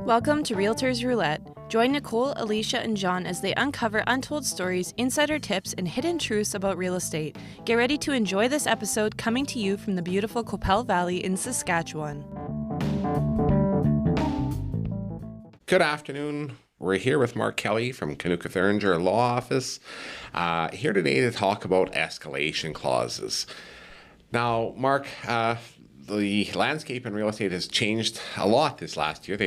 Welcome to Realtors Roulette. Join Nicole, Alicia, and John as they uncover untold stories, insider tips, and hidden truths about real estate. Get ready to enjoy this episode coming to you from the beautiful Coppell Valley in Saskatchewan. Good afternoon. We're here with Marc Kelly from Kanuka Thuringer Law Office, here today to talk about escalation clauses. Now, Marc, the landscape in real estate has changed a lot this last year.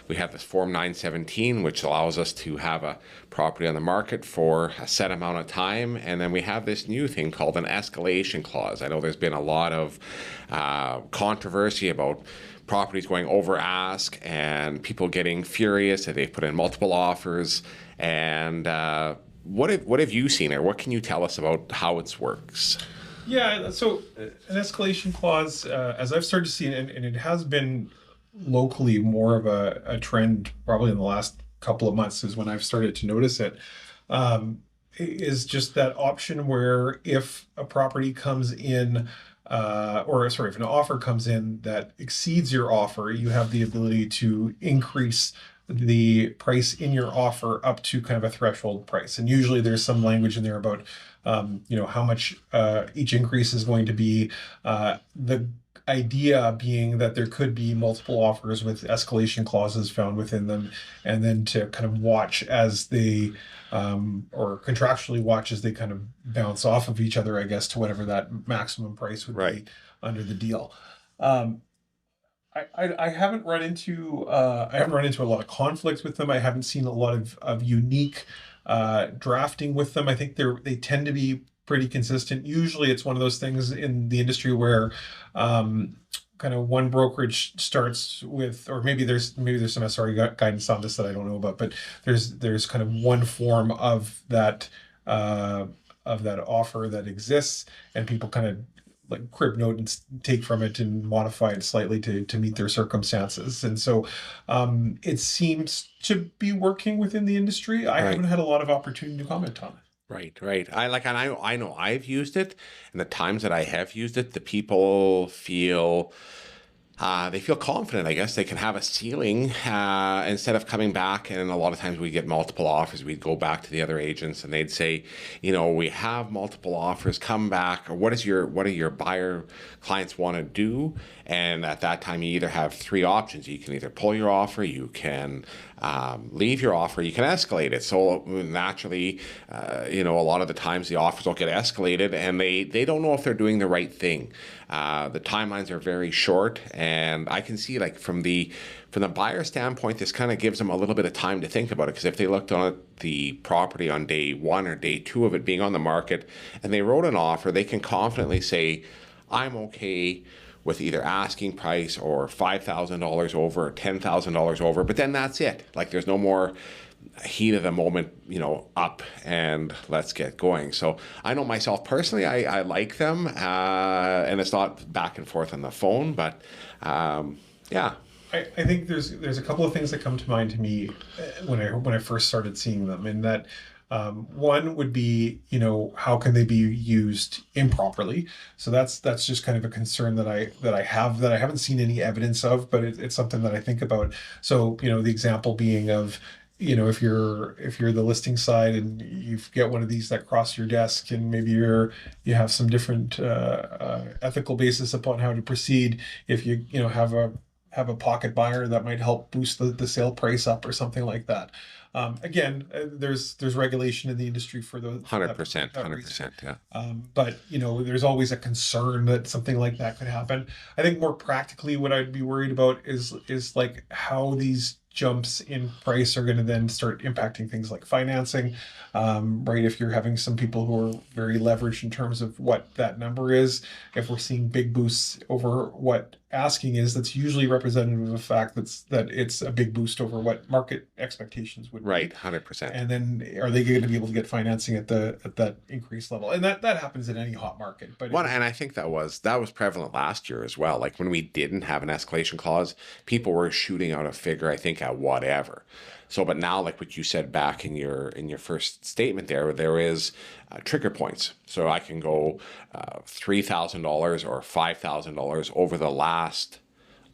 We have this Form 917, which allows us to have a property on the market for a set amount of time, and then we have this new thing called an escalation clause. I know there's been a lot of controversy about properties going over ask and people getting furious that they've put in multiple offers. And what have you seen, or what can you tell us about how it works? Yeah, so an escalation clause, as I've started to see, and it has been locally more of a trend probably in the last couple of months is when I've started to notice it, is just that option where if a property comes in, if an offer comes in that exceeds your offer, you have the ability to increase the price in your offer up to kind of a threshold price. And usually there's some language in there about, how much each increase is going to be. The idea being that there could be multiple offers with escalation clauses found within them, and then to kind of watch as they, or contractually watch as they kind of bounce off of each other, I guess, to whatever that maximum price would be under the deal. I haven't run into a lot of conflicts with them. I haven't seen a lot of unique drafting with them. I think they tend to be pretty consistent. Usually it's one of those things in the industry where kind of one brokerage starts with, or maybe there's some SRE guidance on this that I don't know about, but there's kind of one form of that offer that exists, and people kind of like crib note and take from it and modify it slightly to meet their circumstances. And so it seems to be working within the industry. I haven't had a lot of opportunity to comment on it. Right. I know I've used it, and the times that I have used it, the people feel they feel confident. I guess they can have a ceiling instead of coming back. And a lot of times we get multiple offers. We'd go back to the other agents and they'd say, we have multiple offers. Come back. Or what do your buyer clients want to do? And at that time, you either have three options. You can either pull your offer, you can leave your offer, you can escalate it. So naturally, a lot of the times the offers will get escalated, and they don't know if they're doing the right thing. The timelines are very short, and I can see, like, from the buyer standpoint, this kind of gives them a little bit of time to think about it, because if they looked on the property on day one or day two of it being on the market and they wrote an offer, they can confidently say, I'm okay with either asking price or $5,000 over or $10,000 over, but then that's it. Like, there's no more heat of the moment, up and let's get going. So I know myself personally, I like them, and it's not back and forth on the phone, but yeah. I think there's a couple of things that come to mind to me when I first started seeing them, and that one would be, how can they be used improperly? So that's just kind of a concern that I haven't seen any evidence of, but it's something that I think about. So, the example being of, if you're the listing side and you get one of these that cross your desk, and maybe you have some different ethical basis upon how to proceed. If you have a pocket buyer that might help boost the sale price up or something like that. Again, there's regulation in the industry for those. 100%, yeah. But there's always a concern that something like that could happen. I think more practically, what I'd be worried about is like how these jumps in price are going to then start impacting things like financing, right? If you're having some people who are very leveraged in terms of what that number is, if we're seeing big boosts over what asking is, that's usually representative of the fact that it's a big boost over what market expectations would be. Right, 100%. And then are they going to be able to get financing at that increased level? And that happens in any hot market. But and I think that was prevalent last year as well. Like, when we didn't have an escalation clause, people were shooting out a figure, I think, at whatever. So, but now, like what you said back in your first statement there is trigger points. So I can go $3,000 or $5,000 over the last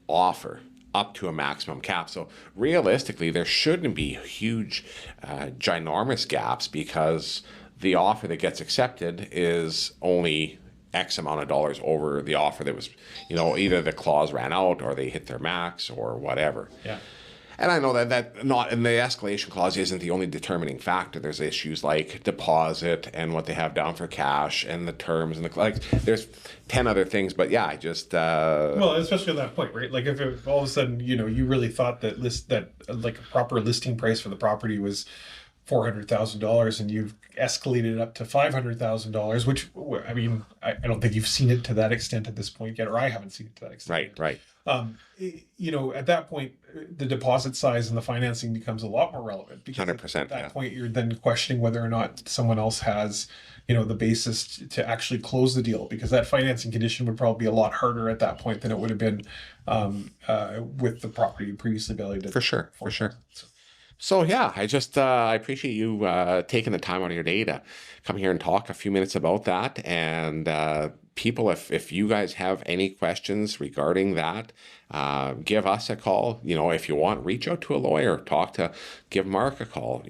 offer. up to a maximum cap. So realistically, there shouldn't be huge, ginormous gaps, because the offer that gets accepted is only X amount of dollars over the offer that was, either the clause ran out or they hit their max or whatever. Yeah. And I know that not, and the escalation clause isn't the only determining factor. There's issues like deposit and what they have down for cash and the terms and there's 10 other things. But yeah, I just well, especially on that point, right? Like if all of a sudden you really thought that like a proper listing price for the property was $400,000 and you've escalated it up to $500,000, which I mean I don't think you've seen it to that extent at this point yet, or I haven't seen it to that extent. Right. At that point, the deposit size and the financing becomes a lot more relevant, because 100%, at that point you're then questioning whether or not someone else has, the basis to actually close the deal, because that financing condition would probably be a lot harder at that point than it would have been with the property previously valued at. For sure. So yeah, I appreciate you taking the time out of your day to come here and talk a few minutes about that. And people, if you guys have any questions regarding that, give us a call. If you want, reach out to a lawyer, give Marc a call,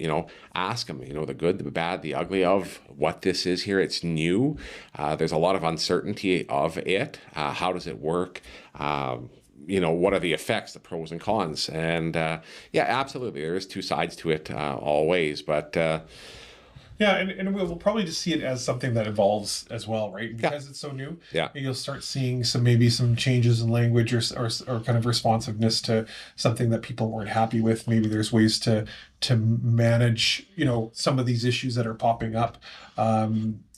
ask him, the good, the bad, the ugly of what this is here. It's new. There's a lot of uncertainty of it. How does it work? What are the effects, the pros and cons? And yeah, absolutely, there is two sides to it always, but yeah, and we'll probably just see it as something that evolves as well, right? Because it's so new. Yeah, you'll start seeing some changes in language or kind of responsiveness to something that people weren't happy with. Maybe there's ways to manage some of these issues that are popping up.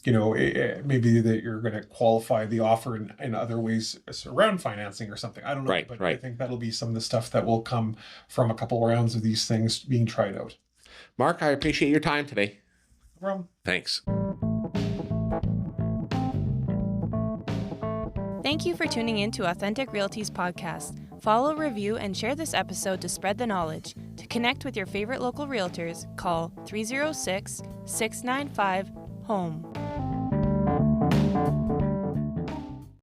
Maybe that you're going to qualify the offer in other ways around financing or something. I don't know, right. I think that'll be some of the stuff that will come from a couple rounds of these things being tried out. Marc, I appreciate your time today. No problem. Thanks. Thank you for tuning in to Authentic Realty's podcast. Follow, review, and share this episode to spread the knowledge. To connect with your favorite local realtors, call 306-695-HOME.